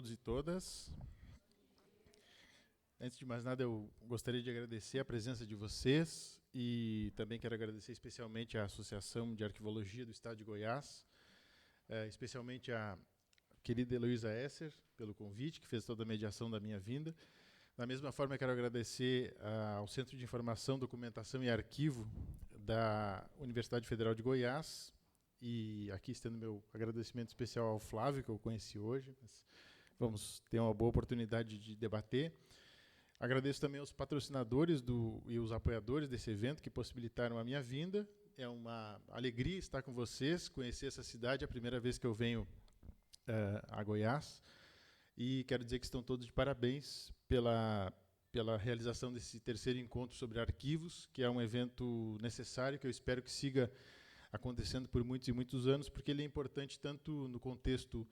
todos e todas. Antes de mais nada, eu gostaria de agradecer a presença de vocês e também quero agradecer especialmente à Associação de Arquivologia do Estado de Goiás, especialmente à querida Heloísa Esser pelo convite, que fez toda a mediação da minha vinda. Da mesma forma, quero agradecer ao Centro de Informação, Documentação e Arquivo da Universidade Federal de Goiás, e aqui estendo meu agradecimento especial ao Flávio, que eu conheci hoje, mas vamos ter uma boa oportunidade de debater. Agradeço também aos patrocinadores e os apoiadores desse evento que possibilitaram a minha vinda. É uma alegria estar com vocês, conhecer essa cidade, é a primeira vez que eu venho a Goiás, e quero dizer que estão todos de parabéns pela realização desse terceiro encontro sobre arquivos, que é um evento necessário, que eu espero que siga acontecendo por muitos e muitos anos, porque ele é importante tanto no contexto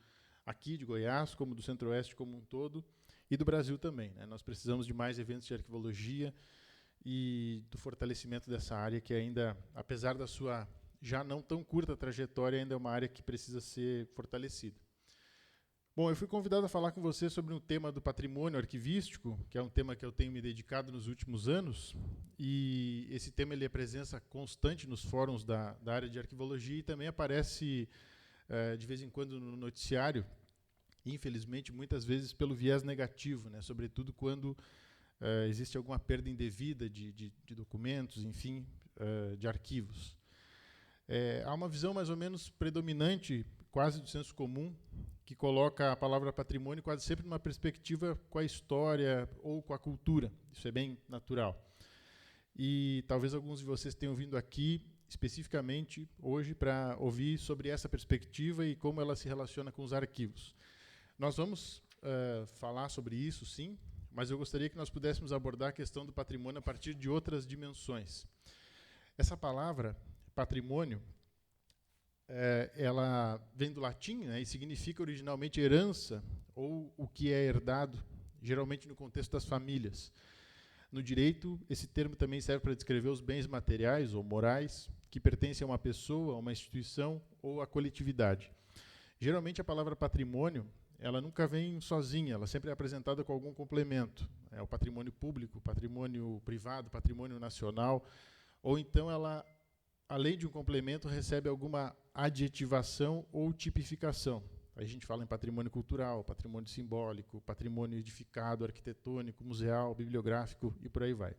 aqui de Goiás, como do Centro-Oeste como um todo, e do Brasil também, né? Nós precisamos de mais eventos de arquivologia e do fortalecimento dessa área, que ainda, apesar da sua já não tão curta trajetória, ainda é uma área que precisa ser fortalecida. Bom, eu fui convidado a falar com você sobre um tema do patrimônio arquivístico, que é um tema que eu tenho me dedicado nos últimos anos, e esse tema ele é presença constante nos fóruns da área de arquivologia e também aparece de vez em quando no noticiário, infelizmente, muitas vezes pelo viés negativo, né? Sobretudo quando existe alguma perda indevida de documentos, enfim, de arquivos. Há uma visão mais ou menos predominante, quase do senso comum, que coloca a palavra patrimônio quase sempre numa perspectiva com a história ou com a cultura. Isso é bem natural. E talvez alguns de vocês tenham vindo aqui especificamente hoje para ouvir sobre essa perspectiva e como ela se relaciona com os arquivos. Nós vamos falar sobre isso, sim, mas eu gostaria que nós pudéssemos abordar a questão do patrimônio a partir de outras dimensões. Essa palavra, patrimônio, ela vem do latim, né, e significa originalmente herança, ou o que é herdado, geralmente no contexto das famílias. No direito, esse termo também serve para descrever os bens materiais ou morais que pertencem a uma pessoa, a uma instituição ou à coletividade. Geralmente, a palavra patrimônio, ela nunca vem sozinha, ela sempre é apresentada com algum complemento. O patrimônio público, patrimônio privado, patrimônio nacional, ou então ela, além de um complemento, recebe alguma adjetivação ou tipificação. A gente fala em patrimônio cultural, patrimônio simbólico, patrimônio edificado, arquitetônico, museal, bibliográfico e por aí vai.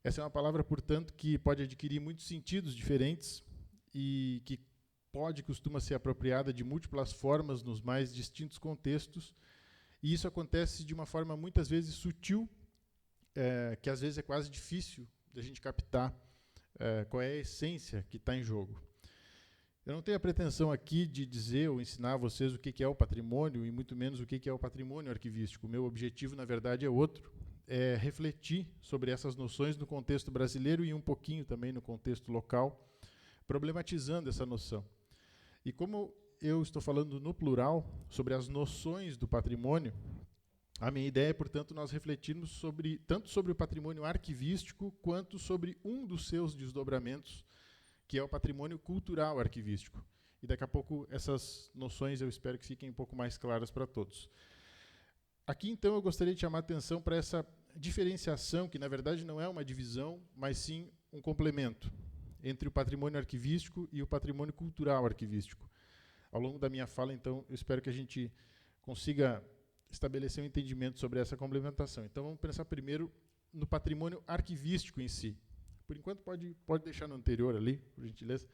Essa é uma palavra, portanto, que pode adquirir muitos sentidos diferentes e que costuma ser apropriada de múltiplas formas nos mais distintos contextos, e isso acontece de uma forma muitas vezes sutil, que às vezes é quase difícil de a gente captar qual é a essência que está em jogo. Eu não tenho a pretensão aqui de dizer ou ensinar a vocês o que é o patrimônio, e muito menos o que é o patrimônio arquivístico. O meu objetivo, na verdade, é outro, é refletir sobre essas noções no contexto brasileiro e um pouquinho também no contexto local, problematizando essa noção. E como eu estou falando no plural sobre as noções do patrimônio, a minha ideia é, portanto, nós refletirmos tanto sobre o patrimônio arquivístico quanto sobre um dos seus desdobramentos, que é o patrimônio cultural arquivístico. E daqui a pouco essas noções eu espero que fiquem um pouco mais claras para todos. Aqui, então, eu gostaria de chamar a atenção para essa diferenciação, que na verdade não é uma divisão, mas sim um complemento entre o patrimônio arquivístico e o patrimônio cultural arquivístico. Ao longo da minha fala, então, eu espero que a gente consiga estabelecer um entendimento sobre essa complementação. Então, vamos pensar primeiro no patrimônio arquivístico em si. Por enquanto, pode deixar no anterior ali, por gentileza.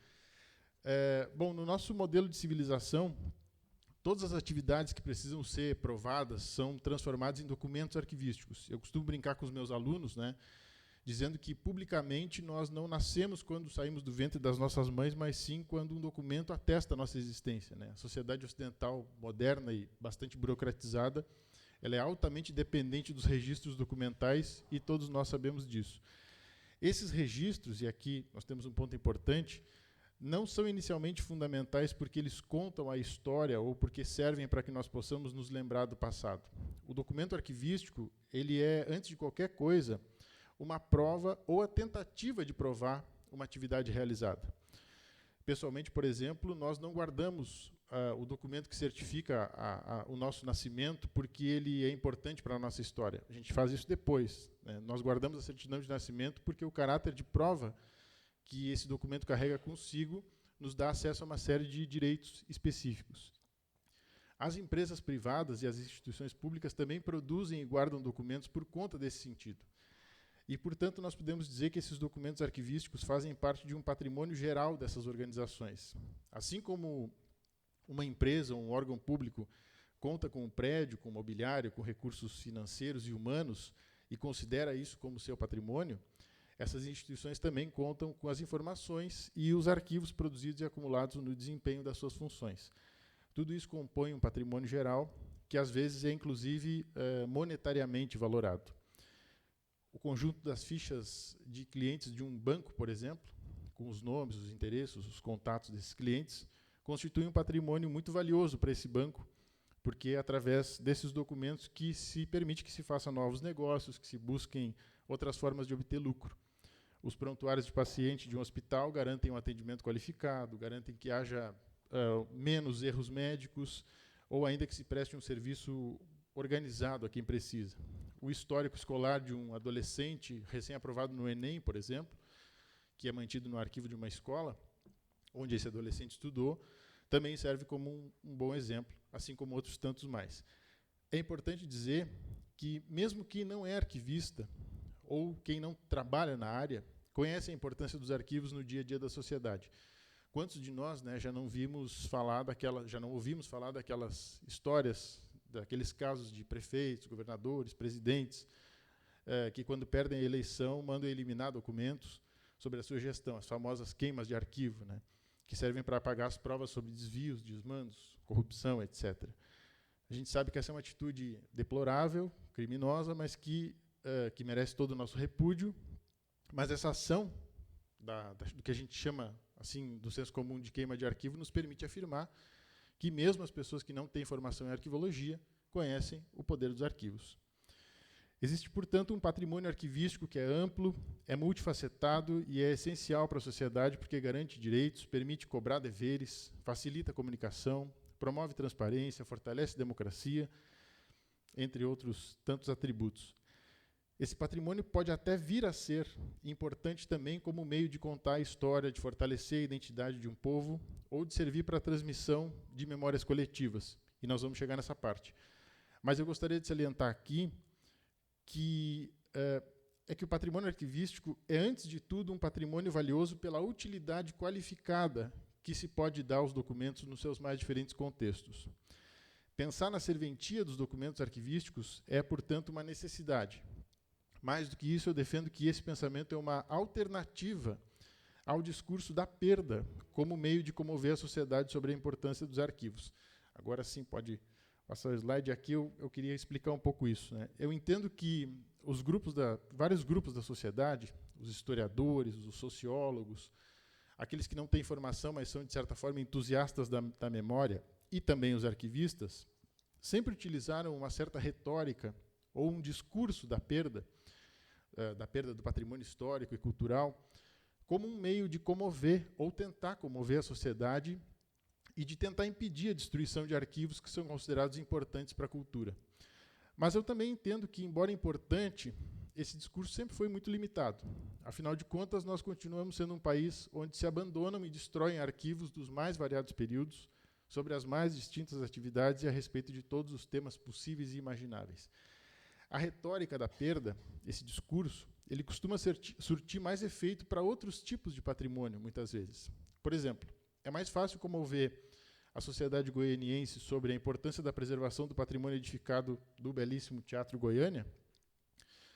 Bom, no nosso modelo de civilização, todas as atividades que precisam ser provadas são transformadas em documentos arquivísticos. Eu costumo brincar com os meus alunos, né, dizendo que, publicamente, nós não nascemos quando saímos do ventre das nossas mães, mas sim quando um documento atesta a nossa existência, né? A sociedade ocidental moderna e bastante burocratizada, ela é altamente dependente dos registros documentais e todos nós sabemos disso. Esses registros, e aqui nós temos um ponto importante, não são inicialmente fundamentais porque eles contam a história ou porque servem para que nós possamos nos lembrar do passado. O documento arquivístico, ele é, antes de qualquer coisa, uma prova ou a tentativa de provar uma atividade realizada. Pessoalmente, por exemplo, nós não guardamos o documento que certifica o nosso nascimento porque ele é importante para a nossa história. A gente faz isso depois, né? Nós guardamos a certidão de nascimento porque o caráter de prova que esse documento carrega consigo nos dá acesso a uma série de direitos específicos. As empresas privadas e as instituições públicas também produzem e guardam documentos por conta desse sentido. E, portanto, nós podemos dizer que esses documentos arquivísticos fazem parte de um patrimônio geral dessas organizações. Assim como uma empresa, um órgão público, conta com um prédio, com mobiliário, com recursos financeiros e humanos e considera isso como seu patrimônio, essas instituições também contam com as informações e os arquivos produzidos e acumulados no desempenho das suas funções. Tudo isso compõe um patrimônio geral que, às vezes, é, inclusive, monetariamente valorado. O conjunto das fichas de clientes de um banco, por exemplo, com os nomes, os endereços, os contatos desses clientes, constitui um patrimônio muito valioso para esse banco, porque é através desses documentos que se permite que se façam novos negócios, que se busquem outras formas de obter lucro. Os prontuários de paciente de um hospital garantem um atendimento qualificado, garantem que haja menos erros médicos, ou ainda que se preste um serviço organizado a quem precisa. O histórico escolar de um adolescente recém-aprovado no Enem, por exemplo, que é mantido no arquivo de uma escola, onde esse adolescente estudou, também serve como um bom exemplo, assim como outros tantos mais. É importante dizer que, mesmo quem não é arquivista, ou quem não trabalha na área, conhece a importância dos arquivos no dia a dia da sociedade. Quantos de nós, né, já não ouvimos falar daquelas histórias, daqueles casos de prefeitos, governadores, presidentes, que, quando perdem a eleição, mandam eliminar documentos sobre a sua gestão, as famosas queimas de arquivo, né, que servem para apagar as provas sobre desvios, desmandos, corrupção, etc. A gente sabe que essa é uma atitude deplorável, criminosa, mas que merece todo o nosso repúdio. Mas essa ação do que a gente chama, assim, do senso comum de queima de arquivo, nos permite afirmar que mesmo as pessoas que não têm formação em arquivologia conhecem o poder dos arquivos. Existe, portanto, um patrimônio arquivístico que é amplo, é multifacetado e é essencial para a sociedade porque garante direitos, permite cobrar deveres, facilita a comunicação, promove transparência, fortalece a democracia, entre outros tantos atributos. Esse patrimônio pode até vir a ser importante também como meio de contar a história, de fortalecer a identidade de um povo ou de servir para a transmissão de memórias coletivas. E nós vamos chegar nessa parte. Mas eu gostaria de salientar aqui que o patrimônio arquivístico é, antes de tudo, um patrimônio valioso pela utilidade qualificada que se pode dar aos documentos nos seus mais diferentes contextos. Pensar na serventia dos documentos arquivísticos é, portanto, uma necessidade. Mais do que isso, eu defendo que esse pensamento é uma alternativa ao discurso da perda como meio de comover a sociedade sobre a importância dos arquivos. Agora sim, pode passar o slide aqui, eu queria explicar um pouco isso, né? Eu entendo que vários grupos da sociedade, os historiadores, os sociólogos, aqueles que não têm formação, mas são, de certa forma, entusiastas da memória, e também os arquivistas, sempre utilizaram uma certa retórica ou um discurso da perda do patrimônio histórico e cultural, como um meio de comover ou tentar comover a sociedade e de tentar impedir a destruição de arquivos que são considerados importantes para a cultura. Mas eu também entendo que, embora importante, esse discurso sempre foi muito limitado. Afinal de contas, nós continuamos sendo um país onde se abandonam e destroem arquivos dos mais variados períodos, sobre as mais distintas atividades e a respeito de todos os temas possíveis e imagináveis. A retórica da perda, esse discurso, ele costuma surtir mais efeito para outros tipos de patrimônio, muitas vezes. Por exemplo, é mais fácil comover a sociedade goianiense sobre a importância da preservação do patrimônio edificado do belíssimo Teatro Goiânia,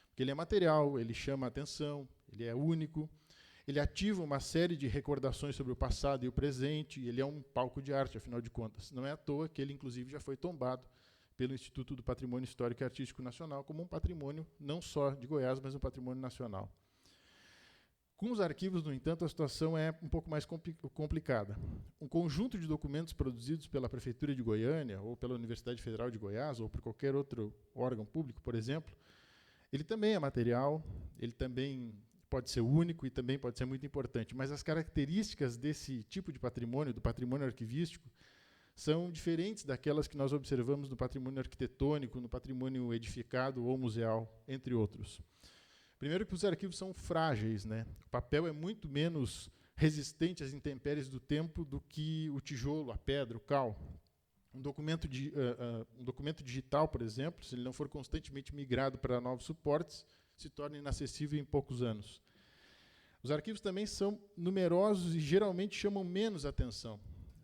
porque ele é material, ele chama a atenção, ele é único, ele ativa uma série de recordações sobre o passado e o presente, e ele é um palco de arte, afinal de contas. Não é à toa que ele, inclusive, já foi tombado pelo Instituto do Patrimônio Histórico e Artístico Nacional como um patrimônio não só de Goiás, mas um patrimônio nacional. Com os arquivos, no entanto, a situação é um pouco mais complicada. Um conjunto de documentos produzidos pela Prefeitura de Goiânia, ou pela Universidade Federal de Goiás, ou por qualquer outro órgão público, por exemplo, ele também é material, ele também pode ser único e também pode ser muito importante, mas as características desse tipo de patrimônio, do patrimônio arquivístico, são diferentes daquelas que nós observamos no patrimônio arquitetônico, no patrimônio edificado ou museal, entre outros. Primeiro que os arquivos são frágeis, né? O papel é muito menos resistente às intempéries do tempo do que o tijolo, a pedra, o cal. Um documento digital, por exemplo, se ele não for constantemente migrado para novos suportes, se torna inacessível em poucos anos. Os arquivos também são numerosos e geralmente chamam menos atenção.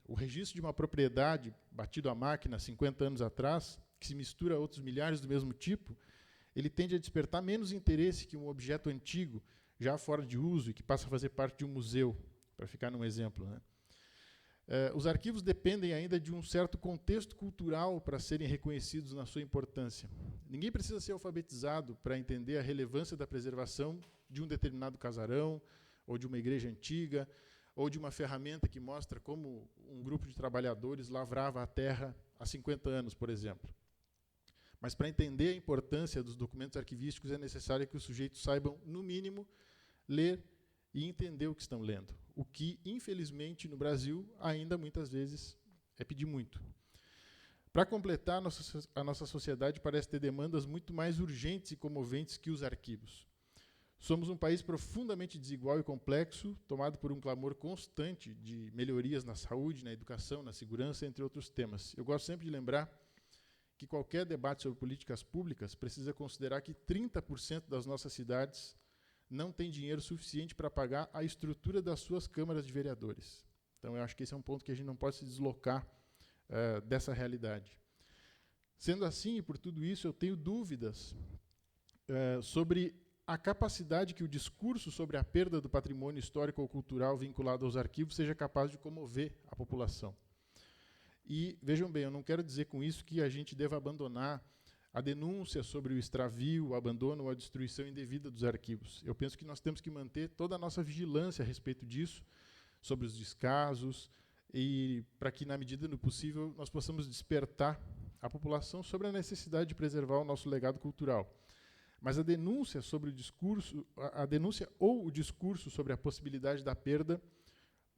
O registro de uma propriedade batido à máquina 50 anos atrás, que se mistura a outros milhares do mesmo tipo, ele tende a despertar menos interesse que um objeto antigo, já fora de uso e que passa a fazer parte de um museu, para ficar num exemplo, né? Os arquivos dependem ainda de um certo contexto cultural para serem reconhecidos na sua importância. Ninguém precisa ser alfabetizado para entender a relevância da preservação de um determinado casarão, ou de uma igreja antiga, ou de uma ferramenta que mostra como um grupo de trabalhadores lavrava a terra há 50 anos, por exemplo. Mas para entender a importância dos documentos arquivísticos é necessário que os sujeitos saibam, no mínimo, ler e entender o que estão lendo. O que, infelizmente, no Brasil, ainda muitas vezes é pedir muito. Para completar, a nossa sociedade parece ter demandas muito mais urgentes e comoventes que os arquivos. Somos um país profundamente desigual e complexo, tomado por um clamor constante de melhorias na saúde, na educação, na segurança, entre outros temas. Eu gosto sempre de lembrar que qualquer debate sobre políticas públicas precisa considerar que 30% das nossas cidades não tem dinheiro suficiente para pagar a estrutura das suas câmaras de vereadores. Então, eu acho que esse é um ponto que a gente não pode se deslocar dessa realidade. Sendo assim, e por tudo isso, eu tenho dúvidas sobre a capacidade que o discurso sobre a perda do patrimônio histórico ou cultural vinculado aos arquivos seja capaz de comover a população. E, vejam bem, eu não quero dizer com isso que a gente deva abandonar a denúncia sobre o extravio, o abandono ou a destruição indevida dos arquivos. Eu penso que nós temos que manter toda a nossa vigilância a respeito disso, sobre os descasos, e para que, na medida do possível, nós possamos despertar a população sobre a necessidade de preservar o nosso legado cultural. Mas a denúncia sobre o discurso, a denúncia ou o discurso sobre a possibilidade da perda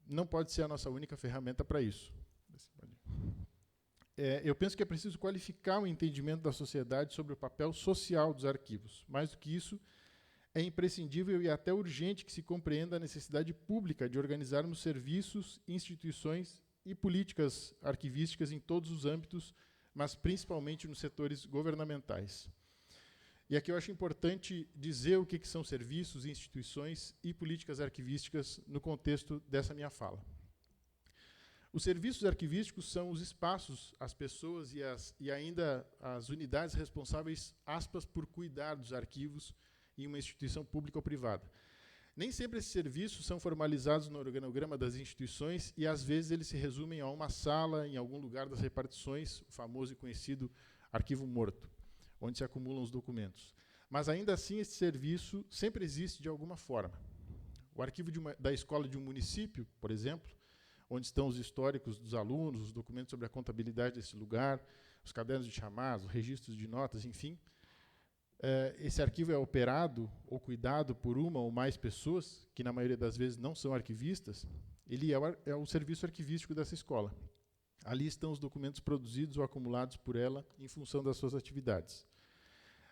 não pode ser a nossa única ferramenta para isso. Eu penso que é preciso qualificar o entendimento da sociedade sobre o papel social dos arquivos. Mais do que isso, é imprescindível e até urgente que se compreenda a necessidade pública de organizarmos serviços, instituições e políticas arquivísticas em todos os âmbitos, mas principalmente nos setores governamentais. E aqui eu acho importante dizer o que são serviços, instituições e políticas arquivísticas no contexto dessa minha fala. Os serviços arquivísticos são os espaços, as pessoas e ainda as unidades responsáveis, aspas, por cuidar dos arquivos em uma instituição pública ou privada. Nem sempre esses serviços são formalizados no organograma das instituições e, às vezes, eles se resumem a uma sala em algum lugar das repartições, o famoso e conhecido arquivo morto, onde se acumulam os documentos. Mas, ainda assim, esse serviço sempre existe de alguma forma. O arquivo da escola de um município, por exemplo, onde estão os históricos dos alunos, os documentos sobre a contabilidade desse lugar, os cadernos de chamados, os registros de notas, enfim. Esse arquivo é operado ou cuidado por uma ou mais pessoas, que na maioria das vezes não são arquivistas. Ele é o serviço arquivístico dessa escola. Ali estão os documentos produzidos ou acumulados por ela em função das suas atividades.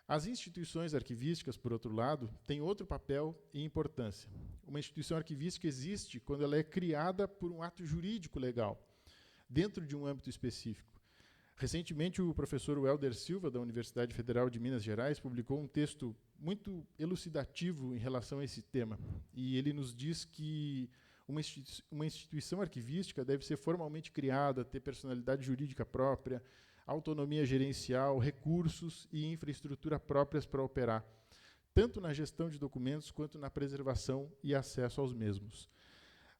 As instituições arquivísticas, por outro lado, têm outro papel e importância. Uma instituição arquivística existe quando ela é criada por um ato jurídico legal, dentro de um âmbito específico. Recentemente, o professor Welder Silva, da Universidade Federal de Minas Gerais, publicou um texto muito elucidativo em relação a esse tema. E ele nos diz que uma instituição arquivística deve ser formalmente criada, ter personalidade jurídica própria, autonomia gerencial, recursos e infraestrutura próprias para operar, tanto na gestão de documentos quanto na preservação e acesso aos mesmos.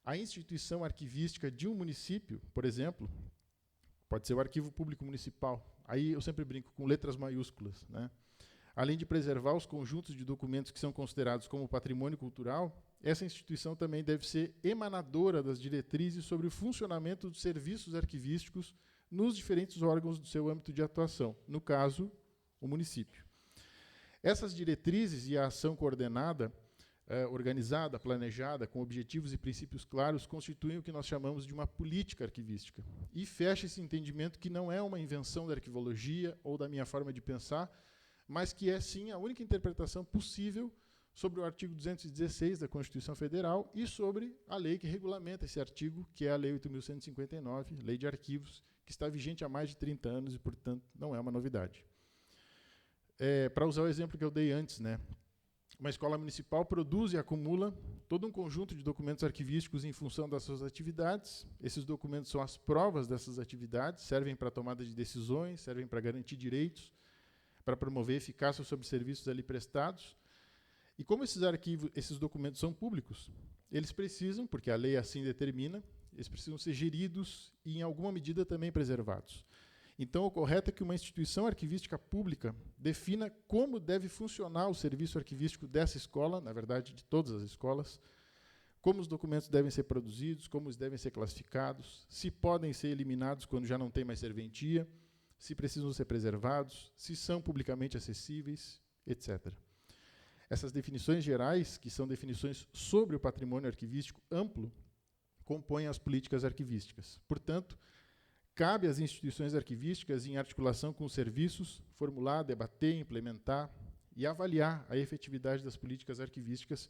A instituição arquivística de um município, por exemplo, pode ser o Arquivo Público Municipal. Aí eu sempre brinco com letras maiúsculas, né? Além de preservar os conjuntos de documentos que são considerados como patrimônio cultural, essa instituição também deve ser emanadora das diretrizes sobre o funcionamento dos serviços arquivísticos nos diferentes órgãos do seu âmbito de atuação, no caso, o município. Essas diretrizes e a ação coordenada organizada, planejada, com objetivos e princípios claros, constituem o que nós chamamos de uma política arquivística. E fecha esse entendimento que não é uma invenção da arquivologia ou da minha forma de pensar, mas que é, sim, a única interpretação possível sobre o artigo 216 da Constituição Federal e sobre a lei que regulamenta esse artigo, que é a Lei 8.159, Lei de Arquivos, que está vigente há mais de 30 anos e, portanto, não é uma novidade. Para usar o exemplo que eu dei antes, né? Uma escola municipal produz e acumula todo um conjunto de documentos arquivísticos em função das suas atividades. Esses documentos são as provas dessas atividades, servem para a tomada de decisões, servem para garantir direitos, para promover eficácia sobre serviços ali prestados. E como esses documentos são públicos, eles precisam, porque a lei assim determina, eles precisam ser geridos e, em alguma medida, também preservados. Então, o correto é que uma instituição arquivística pública defina como deve funcionar o serviço arquivístico dessa escola, na verdade, de todas as escolas, como os documentos devem ser produzidos, como eles devem ser classificados, se podem ser eliminados quando já não tem mais serventia, se precisam ser preservados, se são publicamente acessíveis, etc. Essas definições gerais, que são definições sobre o patrimônio arquivístico amplo, compõem as políticas arquivísticas. Portanto, cabe às instituições arquivísticas, em articulação com os serviços, formular, debater, implementar e avaliar a efetividade das políticas arquivísticas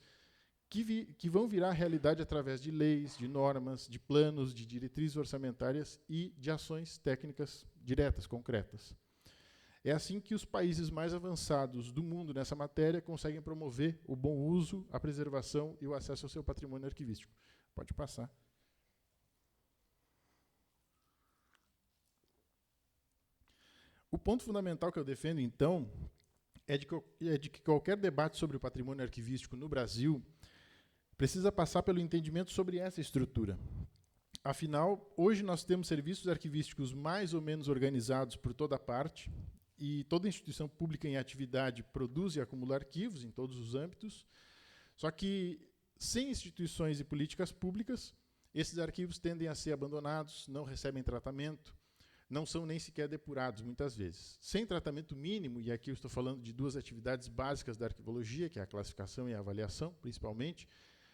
que vão virar realidade através de leis, de normas, de planos, de diretrizes orçamentárias e de ações técnicas diretas, concretas. É assim que os países mais avançados do mundo nessa matéria conseguem promover o bom uso, a preservação e o acesso ao seu patrimônio arquivístico. Pode passar. O ponto fundamental que eu defendo, então, é de que qualquer debate sobre o patrimônio arquivístico no Brasil precisa passar pelo entendimento sobre essa estrutura. Afinal, hoje nós temos serviços arquivísticos mais ou menos organizados por toda parte, e toda instituição pública em atividade produz e acumula arquivos em todos os âmbitos, só que, sem instituições e políticas públicas, esses arquivos tendem a ser abandonados, não recebem tratamento, não são nem sequer depurados, muitas vezes. Sem tratamento mínimo, e aqui eu estou falando de duas atividades básicas da arquivologia, que é a classificação e a avaliação, principalmente,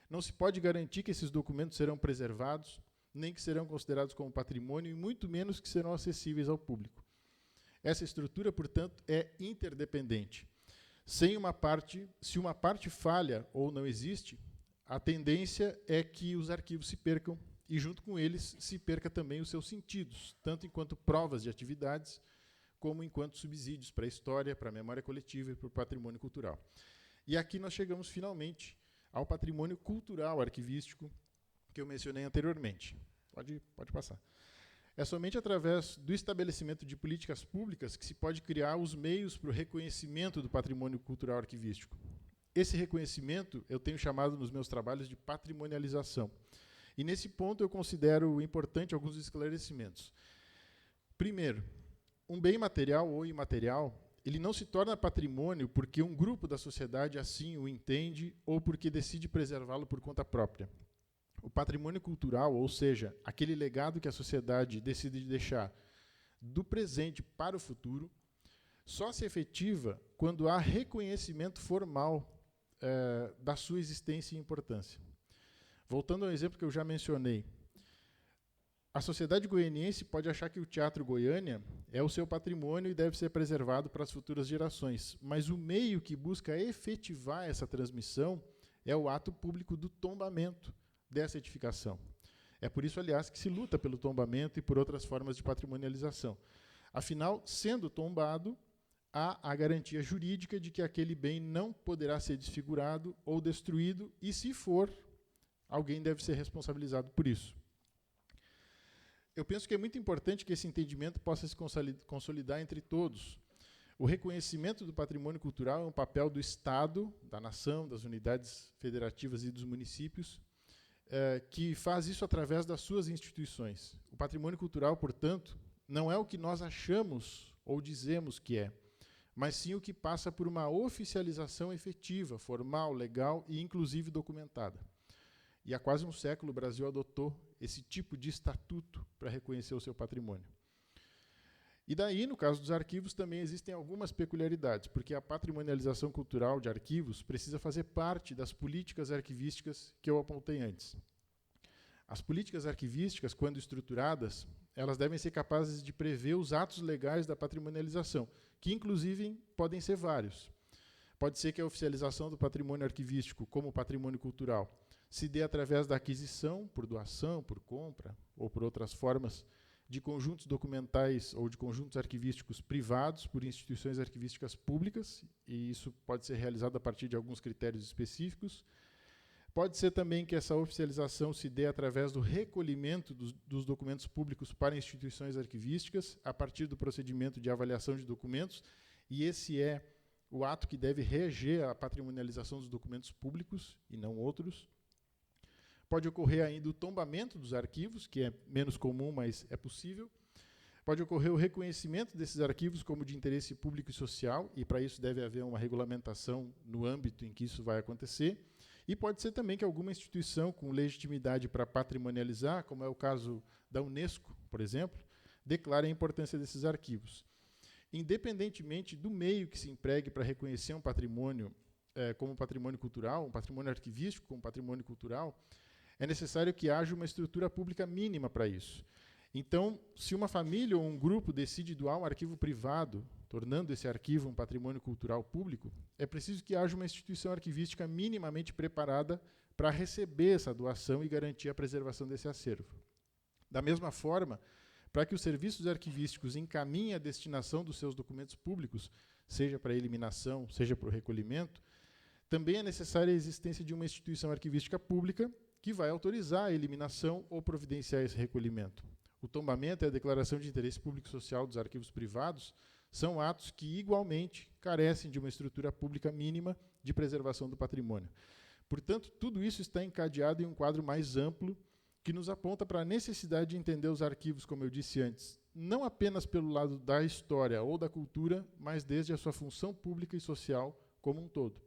não se pode garantir que esses documentos serão preservados, nem que serão considerados como patrimônio, e muito menos que serão acessíveis ao público. Essa estrutura, portanto, é interdependente. Se uma parte falha ou não existe, a tendência é que os arquivos se percam e, junto com eles, se perca também os seus sentidos, tanto enquanto provas de atividades, como enquanto subsídios para a história, para a memória coletiva e para o patrimônio cultural. E aqui nós chegamos, finalmente, ao patrimônio cultural arquivístico que eu mencionei anteriormente. Pode passar. É somente através do estabelecimento de políticas públicas que se pode criar os meios para o reconhecimento do patrimônio cultural arquivístico. Esse reconhecimento eu tenho chamado nos meus trabalhos de patrimonialização. E, nesse ponto, eu considero importante alguns esclarecimentos. Primeiro, um bem material ou imaterial, ele não se torna patrimônio porque um grupo da sociedade assim o entende ou porque decide preservá-lo por conta própria. O patrimônio cultural, ou seja, aquele legado que a sociedade decide deixar do presente para o futuro, só se efetiva quando há reconhecimento formal da sua existência e importância. Voltando ao exemplo que eu já mencionei, a sociedade goianiense pode achar que o Teatro Goiânia é o seu patrimônio e deve ser preservado para as futuras gerações, mas o meio que busca efetivar essa transmissão é o ato público do tombamento dessa edificação. É por isso, aliás, que se luta pelo tombamento e por outras formas de patrimonialização. Afinal, sendo tombado, há a garantia jurídica de que aquele bem não poderá ser desfigurado ou destruído, e, se for, alguém deve ser responsabilizado por isso. Eu penso que é muito importante que esse entendimento possa se consolidar entre todos. O reconhecimento do patrimônio cultural é um papel do Estado, da nação, das unidades federativas e dos municípios, que faz isso através das suas instituições. O patrimônio cultural, portanto, não é o que nós achamos ou dizemos que é, mas sim o que passa por uma oficialização efetiva, formal, legal e, inclusive, documentada. E há quase um século o Brasil adotou esse tipo de estatuto para reconhecer o seu patrimônio. E daí, no caso dos arquivos, também existem algumas peculiaridades, porque a patrimonialização cultural de arquivos precisa fazer parte das políticas arquivísticas que eu apontei antes. As políticas arquivísticas, quando estruturadas, elas devem ser capazes de prever os atos legais da patrimonialização, que, inclusive, podem ser vários. Pode ser que a oficialização do patrimônio arquivístico como patrimônio cultural se dê através da aquisição, por doação, por compra, ou por outras formas, de conjuntos documentais ou de conjuntos arquivísticos privados por instituições arquivísticas públicas, e isso pode ser realizado a partir de alguns critérios específicos. Pode ser também que essa oficialização se dê através do recolhimento dos documentos públicos para instituições arquivísticas, a partir do procedimento de avaliação de documentos, e esse é o ato que deve reger a patrimonialização dos documentos públicos, e não outros. Pode ocorrer ainda o tombamento dos arquivos, que é menos comum, mas é possível. Pode ocorrer o reconhecimento desses arquivos como de interesse público e social, e para isso deve haver uma regulamentação no âmbito em que isso vai acontecer. E pode ser também que alguma instituição com legitimidade para patrimonializar, como é o caso da Unesco, por exemplo, declare a importância desses arquivos. Independentemente do meio que se empregue para reconhecer um patrimônio como patrimônio cultural, um patrimônio arquivístico como patrimônio cultural, é necessário que haja uma estrutura pública mínima para isso. Então, se uma família ou um grupo decide doar um arquivo privado, tornando esse arquivo um patrimônio cultural público, é preciso que haja uma instituição arquivística minimamente preparada para receber essa doação e garantir a preservação desse acervo. Da mesma forma, para que os serviços arquivísticos encaminhem a destinação dos seus documentos públicos, seja para a eliminação, seja para o recolhimento, também é necessária a existência de uma instituição arquivística pública que vai autorizar a eliminação ou providenciar esse recolhimento. O tombamento e a declaração de interesse público social dos arquivos privados são atos que, igualmente, carecem de uma estrutura pública mínima de preservação do patrimônio. Portanto, tudo isso está encadeado em um quadro mais amplo que nos aponta para a necessidade de entender os arquivos, como eu disse antes, não apenas pelo lado da história ou da cultura, mas desde a sua função pública e social como um todo.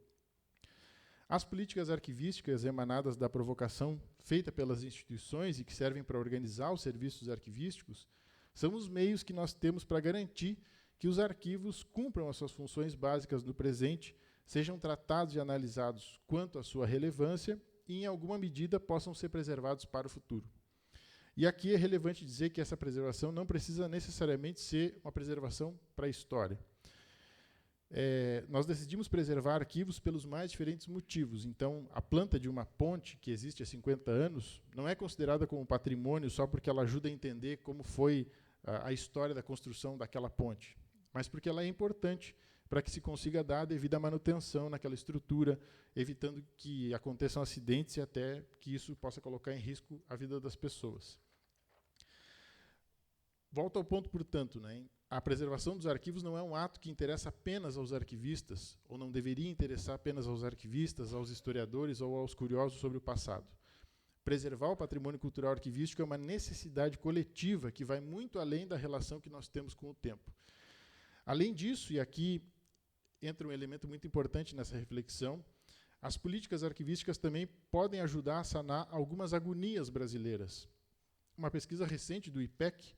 As políticas arquivísticas emanadas da provocação feita pelas instituições e que servem para organizar os serviços arquivísticos são os meios que nós temos para garantir que os arquivos cumpram as suas funções básicas no presente, sejam tratados e analisados quanto à sua relevância e, em alguma medida, possam ser preservados para o futuro. E aqui é relevante dizer que essa preservação não precisa necessariamente ser uma preservação para a história. Nós decidimos preservar arquivos pelos mais diferentes motivos. Então, a planta de uma ponte, que existe há 50 anos, não é considerada como patrimônio só porque ela ajuda a entender como foi a história da construção daquela ponte, mas porque ela é importante para que se consiga dar a devida manutenção naquela estrutura, evitando que aconteçam acidentes e até que isso possa colocar em risco a vida das pessoas. Volto ao ponto, portanto, a preservação dos arquivos não é um ato que interessa apenas aos arquivistas, ou não deveria interessar apenas aos arquivistas, aos historiadores ou aos curiosos sobre o passado. Preservar o patrimônio cultural arquivístico é uma necessidade coletiva que vai muito além da relação que nós temos com o tempo. Além disso, e aqui entra um elemento muito importante nessa reflexão, as políticas arquivísticas também podem ajudar a sanar algumas agonias brasileiras. Uma pesquisa recente do IPEC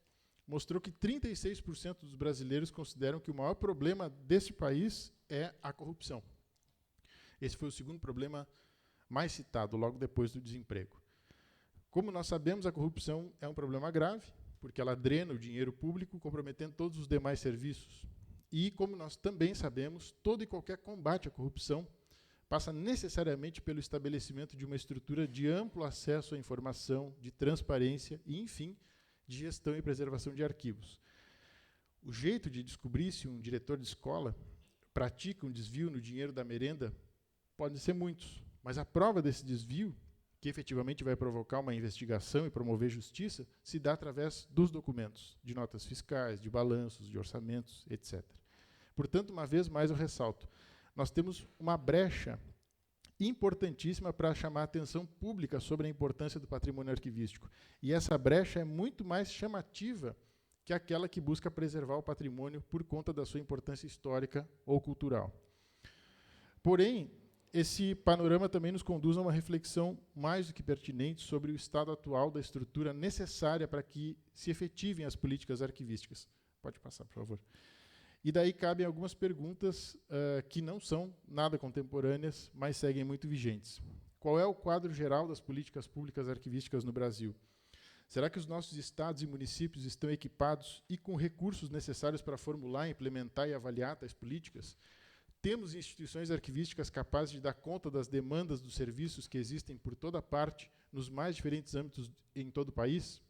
mostrou que 36% dos brasileiros consideram que o maior problema deste país é a corrupção. Esse foi o segundo problema mais citado, logo depois do desemprego. Como nós sabemos, a corrupção é um problema grave, porque ela drena o dinheiro público, comprometendo todos os demais serviços. E, como nós também sabemos, todo e qualquer combate à corrupção passa necessariamente pelo estabelecimento de uma estrutura de amplo acesso à informação, de transparência e, enfim, de gestão e preservação de arquivos. O jeito de descobrir se um diretor de escola pratica um desvio no dinheiro da merenda podem ser muitos, mas a prova desse desvio, que efetivamente vai provocar uma investigação e promover justiça, se dá através dos documentos, de notas fiscais, de balanços, de orçamentos, etc. Portanto, uma vez mais eu ressalto, nós temos uma brecha importantíssima para chamar a atenção pública sobre a importância do patrimônio arquivístico. E essa brecha é muito mais chamativa que aquela que busca preservar o patrimônio por conta da sua importância histórica ou cultural. Porém, esse panorama também nos conduz a uma reflexão mais do que pertinente sobre o estado atual da estrutura necessária para que se efetivem as políticas arquivísticas. Pode passar, por favor. E daí cabem algumas perguntas que não são nada contemporâneas, mas seguem muito vigentes. Qual é o quadro geral das políticas públicas arquivísticas no Brasil? Será que os nossos estados e municípios estão equipados e com recursos necessários para formular, implementar e avaliar tais políticas? Temos instituições arquivísticas capazes de dar conta das demandas dos serviços que existem por toda parte, nos mais diferentes âmbitos em todo o país?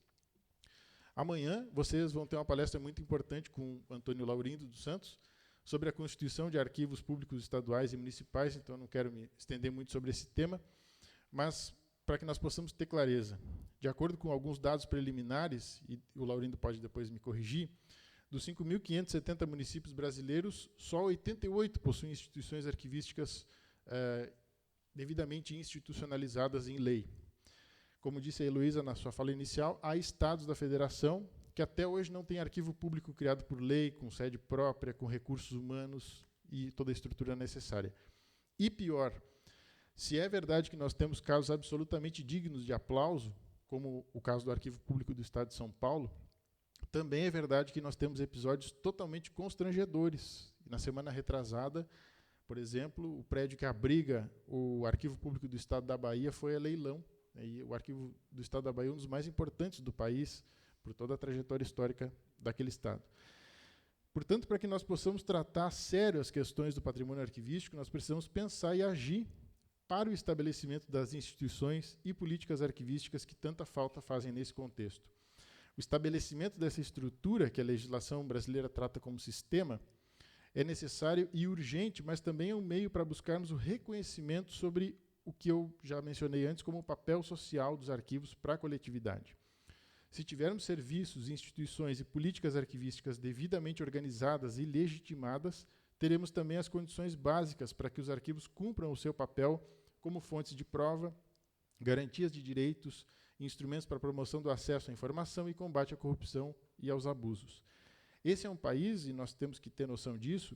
Amanhã, vocês vão ter uma palestra muito importante com o Antônio Laurindo dos Santos sobre a constituição de arquivos públicos estaduais e municipais, então não quero me estender muito sobre esse tema, mas para que nós possamos ter clareza. De acordo com alguns dados preliminares, e o Laurindo pode depois me corrigir, dos 5.570 municípios brasileiros, só 88 possuem instituições arquivísticas devidamente institucionalizadas em lei. Como disse a Heloísa na sua fala inicial, há estados da federação que até hoje não têm arquivo público criado por lei, com sede própria, com recursos humanos e toda a estrutura necessária. E pior, se é verdade que nós temos casos absolutamente dignos de aplauso, como o caso do Arquivo Público do Estado de São Paulo, também é verdade que nós temos episódios totalmente constrangedores. Na semana retrasada, por exemplo, o prédio que abriga o Arquivo Público do Estado da Bahia foi a leilão. E o Arquivo do Estado da Bahia é um dos mais importantes do país, por toda a trajetória histórica daquele Estado. Portanto, para que nós possamos tratar a sério as questões do patrimônio arquivístico, nós precisamos pensar e agir para o estabelecimento das instituições e políticas arquivísticas que tanta falta fazem nesse contexto. O estabelecimento dessa estrutura, que a legislação brasileira trata como sistema, é necessário e urgente, mas também é um meio para buscarmos o reconhecimento sobre o que eu já mencionei antes como o papel social dos arquivos para a coletividade. Se tivermos serviços, instituições e políticas arquivísticas devidamente organizadas e legitimadas, teremos também as condições básicas para que os arquivos cumpram o seu papel como fontes de prova, garantias de direitos, instrumentos para a promoção do acesso à informação e combate à corrupção e aos abusos. Esse é um país, e nós temos que ter noção disso,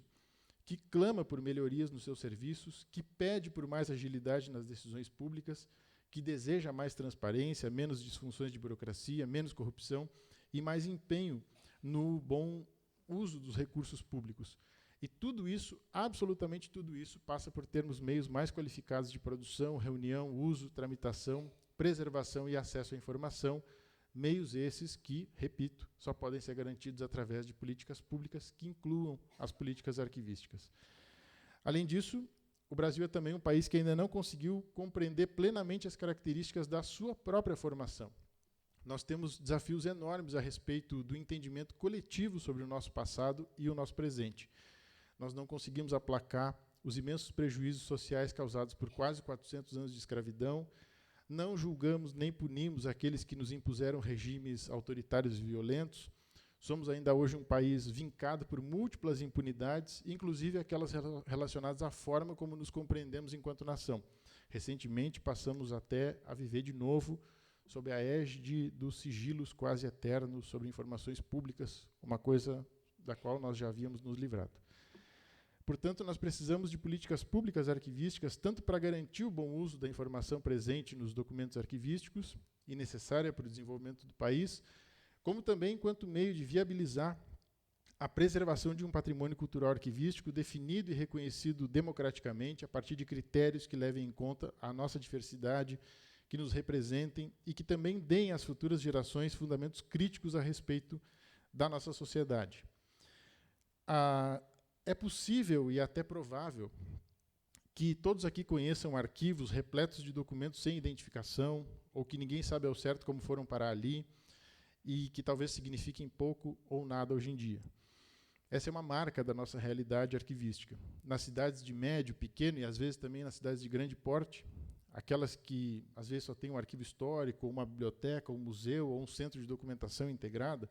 que clama por melhorias nos seus serviços, que pede por mais agilidade nas decisões públicas, que deseja mais transparência, menos disfunções de burocracia, menos corrupção e mais empenho no bom uso dos recursos públicos. E tudo isso, absolutamente tudo isso, passa por termos meios mais qualificados de produção, reunião, uso, tramitação, preservação e acesso à informação, meios esses que, repito, só podem ser garantidos através de políticas públicas que incluam as políticas arquivísticas. Além disso, o Brasil é também um país que ainda não conseguiu compreender plenamente as características da sua própria formação. Nós temos desafios enormes a respeito do entendimento coletivo sobre o nosso passado e o nosso presente. Nós não conseguimos aplacar os imensos prejuízos sociais causados por quase 400 anos de escravidão, não julgamos nem punimos aqueles que nos impuseram regimes autoritários e violentos. Somos ainda hoje um país vincado por múltiplas impunidades, inclusive aquelas relacionadas à forma como nos compreendemos enquanto nação. Recentemente, passamos até a viver de novo sob a égide dos sigilos quase eternos sobre informações públicas, uma coisa da qual nós já havíamos nos livrado. Portanto, nós precisamos de políticas públicas arquivísticas, tanto para garantir o bom uso da informação presente nos documentos arquivísticos e necessária para o desenvolvimento do país, como também enquanto meio de viabilizar a preservação de um patrimônio cultural arquivístico definido e reconhecido democraticamente a partir de critérios que levem em conta a nossa diversidade, que nos representem e que também deem às futuras gerações fundamentos críticos a respeito da nossa sociedade. É possível e até provável que todos aqui conheçam arquivos repletos de documentos sem identificação, ou que ninguém sabe ao certo como foram parar ali, e que talvez signifiquem pouco ou nada hoje em dia. Essa é uma marca da nossa realidade arquivística. Nas cidades de médio, pequeno e às vezes também nas cidades de grande porte, aquelas que às vezes só têm um arquivo histórico, ou uma biblioteca, um museu ou um centro de documentação integrada,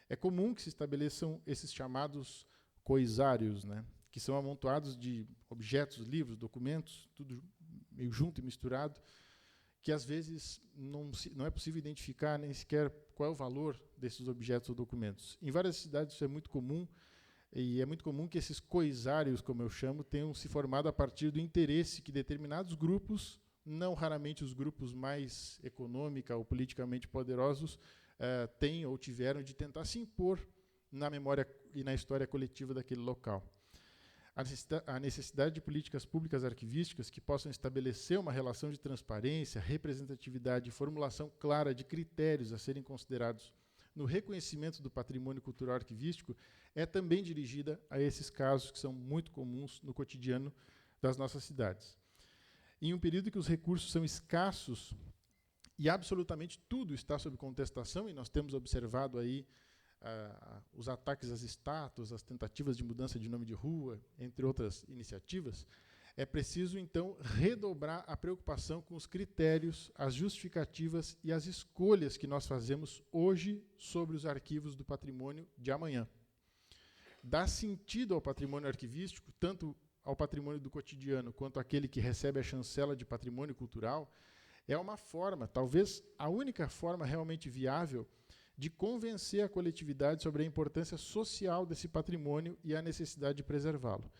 é comum que se estabeleçam esses chamados coisários, né, que são amontoados de objetos, livros, documentos, tudo meio junto e misturado, que às vezes não é possível identificar nem sequer qual é o valor desses objetos ou documentos. Em várias cidades isso é muito comum, e é muito comum que esses coisários, como eu chamo, tenham se formado a partir do interesse que determinados grupos, não raramente os grupos mais econômica ou politicamente poderosos, têm ou tiveram de tentar se impor na memória e na história coletiva daquele local. A necessidade de políticas públicas arquivísticas que possam estabelecer uma relação de transparência, representatividade e formulação clara de critérios a serem considerados no reconhecimento do patrimônio cultural arquivístico é também dirigida a esses casos que são muito comuns no cotidiano das nossas cidades. Em um período que os recursos são escassos e absolutamente tudo está sob contestação, e nós temos observado aí os ataques às estátuas, as tentativas de mudança de nome de rua, entre outras iniciativas, é preciso, então, redobrar a preocupação com os critérios, as justificativas e as escolhas que nós fazemos hoje sobre os arquivos do patrimônio de amanhã. Dar sentido ao patrimônio arquivístico, tanto ao patrimônio do cotidiano quanto àquele que recebe a chancela de patrimônio cultural, é uma forma, talvez a única forma realmente viável, de convencer a coletividade sobre a importância social desse patrimônio e a necessidade de preservá-lo.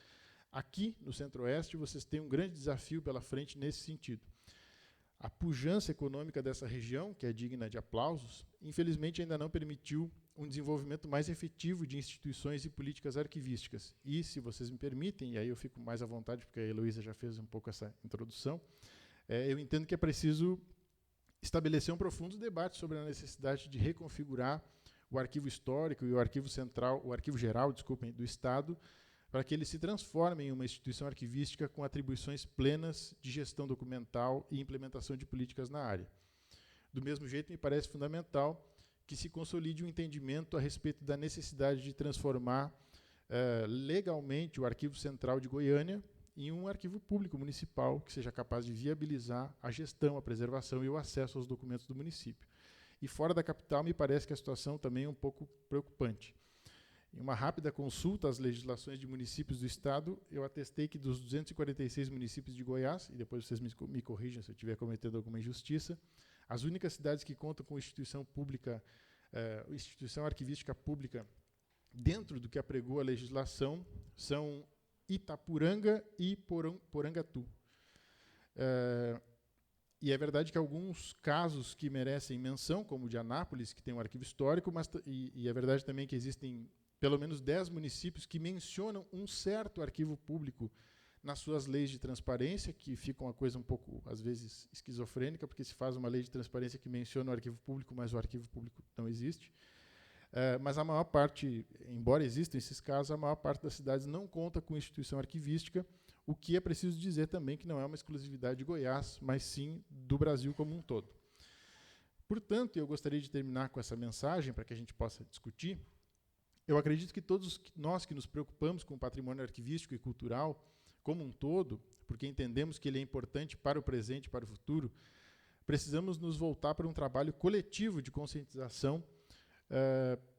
Aqui, no Centro-Oeste, vocês têm um grande desafio pela frente nesse sentido. A pujança econômica dessa região, que é digna de aplausos, infelizmente ainda não permitiu um desenvolvimento mais efetivo de instituições e políticas arquivísticas. E, se vocês me permitem, e aí eu fico mais à vontade, porque a Heloísa já fez um pouco essa introdução, eu entendo que é preciso estabelecer um profundo debate sobre a necessidade de reconfigurar o arquivo histórico e o arquivo central, o arquivo geral, desculpem, do Estado, para que ele se transforme em uma instituição arquivística com atribuições plenas de gestão documental e implementação de políticas na área. Do mesmo jeito, me parece fundamental que se consolide um entendimento a respeito da necessidade de transformar legalmente o Arquivo Central de Goiânia em um arquivo público municipal que seja capaz de viabilizar a gestão, a preservação e o acesso aos documentos do município. E fora da capital, me parece que a situação também é um pouco preocupante. Em uma rápida consulta às legislações de municípios do Estado, eu atestei que dos 246 municípios de Goiás, e depois vocês me corrijam se eu estiver cometendo alguma injustiça, as únicas cidades que contam com instituição pública, instituição arquivística pública dentro do que apregou a legislação são Itapuranga e Porangatu. E é verdade que alguns casos que merecem menção, como o de Anápolis, que tem um arquivo histórico, mas e é verdade também que existem pelo menos 10 municípios que mencionam um certo arquivo público nas suas leis de transparência, que fica uma coisa um pouco, às vezes, esquizofrênica, porque se faz uma lei de transparência que menciona o arquivo público, mas o arquivo público não existe. Mas a maior parte, embora existam esses casos, a maior parte das cidades não conta com instituição arquivística, o que é preciso dizer também que não é uma exclusividade de Goiás, mas sim do Brasil como um todo. Portanto, eu gostaria de terminar com essa mensagem, para que a gente possa discutir. Eu acredito que todos nós que nos preocupamos com o patrimônio arquivístico e cultural como um todo, porque entendemos que ele é importante para o presente e para o futuro, precisamos nos voltar para um trabalho coletivo de conscientização.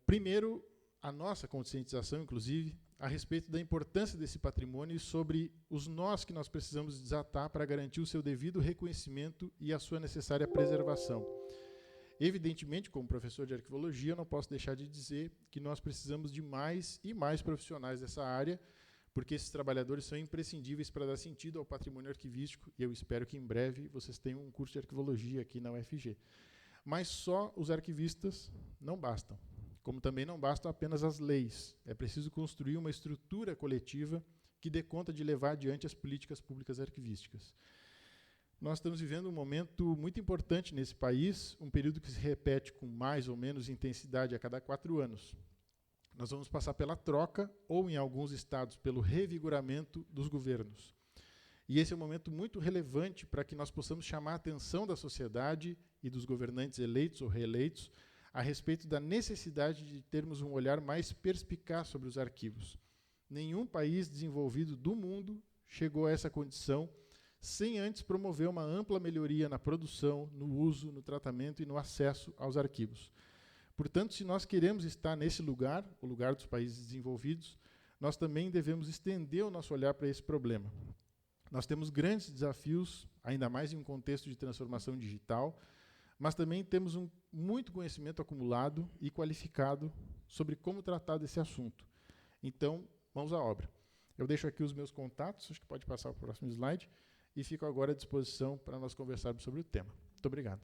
Primeiro, a nossa conscientização, inclusive, a respeito da importância desse patrimônio e sobre os nós que nós precisamos desatar para garantir o seu devido reconhecimento e a sua necessária preservação. Evidentemente, como professor de arquivologia, eu não posso deixar de dizer que nós precisamos de mais e mais profissionais dessa área, porque esses trabalhadores são imprescindíveis para dar sentido ao patrimônio arquivístico, e eu espero que em breve vocês tenham um curso de arquivologia aqui na UFG. Mas só os arquivistas não bastam, como também não bastam apenas as leis. É preciso construir uma estrutura coletiva que dê conta de levar adiante as políticas públicas arquivísticas. Nós estamos vivendo um momento muito importante nesse país, um período que se repete com mais ou menos intensidade a cada 4 anos. Nós vamos passar pela troca, ou em alguns estados, pelo revigoramento dos governos. E esse é um momento muito relevante para que nós possamos chamar a atenção da sociedade e dos governantes eleitos ou reeleitos a respeito da necessidade de termos um olhar mais perspicaz sobre os arquivos. Nenhum país desenvolvido do mundo chegou a essa condição sem antes promover uma ampla melhoria na produção, no uso, no tratamento e no acesso aos arquivos. Portanto, se nós queremos estar nesse lugar, o lugar dos países desenvolvidos, nós também devemos estender o nosso olhar para esse problema. Nós temos grandes desafios, ainda mais em um contexto de transformação digital, mas também temos muito conhecimento acumulado e qualificado sobre como tratar desse assunto. Então, mãos à obra. Eu deixo aqui os meus contatos, acho que pode passar para o próximo slide, e fico agora à disposição para nós conversarmos sobre o tema. Muito obrigado.